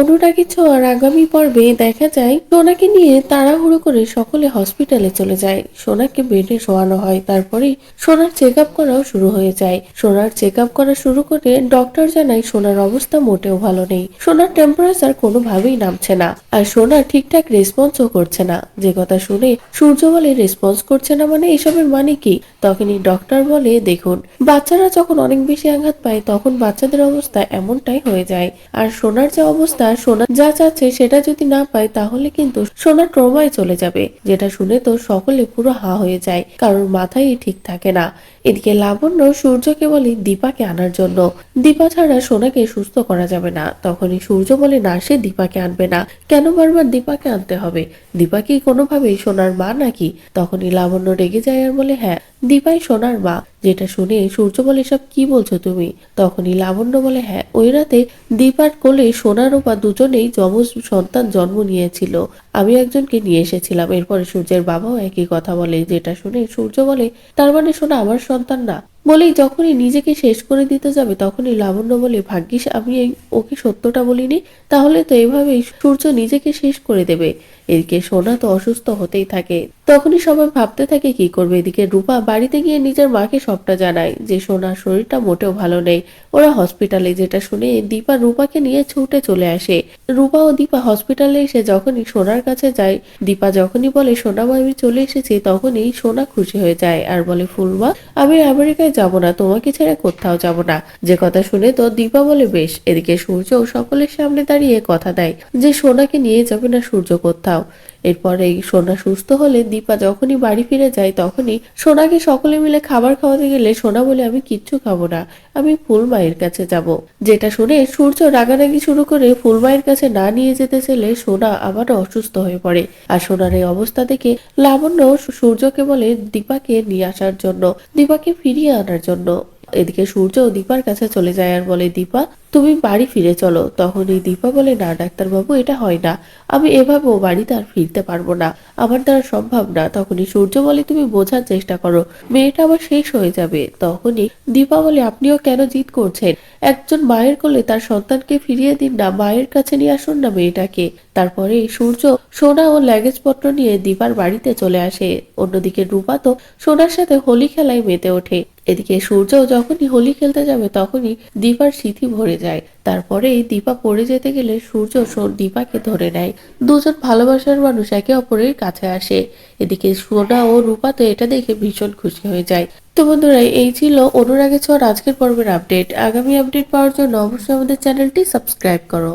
অনুরাগী ছোঁয়ার আগামী পর্বে দেখা যায় সোনাকে নিয়ে তাড়াহুড়ো করে সকলে হসপিটালে চলে যায়। সোনাকে বেডে শোয়ানো হয়, তারপরেই সোনার চেক আপ করাও শুরু হয়ে যায়। সোনার চেক আপ করা শুরু করে ডক্টর জানায় সোনার অবস্থা মোটেও ভালো নেই। সোনার টেম্পারেচার কোনোভাবেই নামছে না, আর সোনা ঠিকঠাক রেসপন্সও করছে না। যে কথা শুনে সূর্য বলে, রেসপন্স করছে না মানে এসবের মানে কি? তখনই ডক্টর বলে, দেখুন, বাচ্চারা যখন অনেক বেশি আঘাত পায় তখন বাচ্চাদের অবস্থা এমনটাই হয়ে যায়। আর সোনার যে অবস্থা, সোনা যা চাচ্ছে সেটা যদি না পায় তাহলে কিন্তু সোনা ট্রমায় চলে যাবে। যেটা শুনে তো সকলে পুরো হা হয়ে যায়, কারোর মাথায় ঠিক থাকে না। এদিকে লাবণ্য সূর্যকে বলে দীপাকে আনার জন্য। দীপা ছাড়া সোনাকে সুস্থ করা যাবে না। তখনই সূর্য বলে, না, সে দীপাকে আনবে না। কেন বারবার দীপাকে আনতে হবে? দীপা কি কোনোভাবেই সোনার মা নাকি? তখনই লাবণ্য রেগে যায় আর বলে, হ্যাঁ, দীপাই সোনার মা। যেটা শুনে সূর্য বলে, সব কি বলছো তুমি? তখনই লাবণ্য বলে, হ্যাঁ, ওই রাতে দীপার কোলে সোনা রূপা দুজনেই যমজ সন্তান জন্ম নিয়েছিল। আমি একজনকে নিয়ে এসেছিলাম। এরপরে সূর্যের বাবাও একই কথা বলে। যেটা শুনে সূর্য বলে, তার মানে সোনা আমার সন্তান না? বলেই যখনই নিজেকে শেষ করে দিতে যাবে তখনই লাবণ্য বলে, ভাগ্যিস আমি ওকে সত্যটা বলিনি, তাহলে তো এভাবেই সূর্য নিজেকে শেষ করে দেবে। এদিকে সোনা তো অসুস্থ হতেই থাকে। তখনই সবাই ভাবতে থাকে কি করবে। এদিকে রূপা বাড়িতে গিয়ে নিজের মাকে সবটা জানায় যে সোনার শরীরটা মোটেও ভালো নেই। ওরা হসপিটালে। যেটা শুনে দীপা রূপাকে নিয়ে ছুটে চলে আসে। রূপা ও দীপা হসপিটালে এসে যখনই সোনার কাছে যায়, দীপা যখনই বলে, সোনা মা, আমি চলে এসেছি, তখনই সোনা খুশি হয়ে যায় আর বলে, ফুলমা, আমি আমেরিকায় যাব না, তোমাকে ছেড়ে কোথাও যাব না। যে কথা শুনে তো দীপা বলে, বেশ। এদিকে সূর্য সকলের সামনে দাঁড়িয়ে কথা দেয় যে সোনাকে নিয়ে যাবে না সূর্য কোথাও। এরপরে সোনা সুস্থ হলে দীপা যখনই বাড়ি ফিরে যায় তখনই সোনাকে সকলে মিলে খাবার খাওয়াতে গেলে সোনা বলে, আমি কিচ্ছু খাবো না, আমি ফুলমায়ের কাছে যাব। যেটা শুনে সূর্য রাগারাগি শুরু করে ফুলমায়ের কাছে না নিয়ে যেতে চাইলে সোনা আবারও অসুস্থ হয়ে পড়ে। আর সোনার এই অবস্থা দেখে লাবণ্য সূর্যকে বলে দীপাকে নিয়ে আসার জন্য, দীপাকে ফিরিয়ে আনার জন্য। এদিকে সূর্য দীপার কাছে চলে যায় আর বলে, দীপা, তুমি বাড়ি ফিরে চলো। তখন এই দীপা বলে, না ডাক্তারবাবু, এটা হয় না, আমি এভাবেও বাড়িতে আর ফিরতে পারবো না, আমার দ্বারা সম্ভব না। তখনই সূর্য বলে, তুমি বোঝার চেষ্টা করো, মেয়েটা আবার শেষ হয়ে যাবে। তখনই দীপা বলে, আপনিও কেন জিদ করছেন? একজন মায়ের কোলে তার সন্তানকে ফিরিয়ে দিন না, মায়ের কাছে নিয়ে আসুন না মেয়েটাকে। তারপরে সূর্য সোনা ও লাগেজ পত্র নিয়ে দীপার বাড়িতে চলে আসে। অন্যদিকে রূপা তো সোনার সাথে হোলি খেলায় মেতে ওঠে। এদিকে সূর্য যখনই হোলি খেলতে যাবে তখনই দীপার স্মৃতি ভরে যায়। তারপরে দীপা পড়ে যেতে গেলে সূর্য দীপাকে ধরে নেয়। দুজন ভালোবাসার মানুষ একে অপরের কাছে আসে। এদিকে সোনা ও রূপা তো এটা দেখে ভীষণ খুশি হয়ে যায়। তো বন্ধুরা, এই ছিল অনুরাগের ছোঁয়ার আজকের পর্বের আপডেট। আগামী আপডেট পাওয়ার জন্য অবশ্যই আমাদের চ্যানেলটি সাবস্ক্রাইব করো।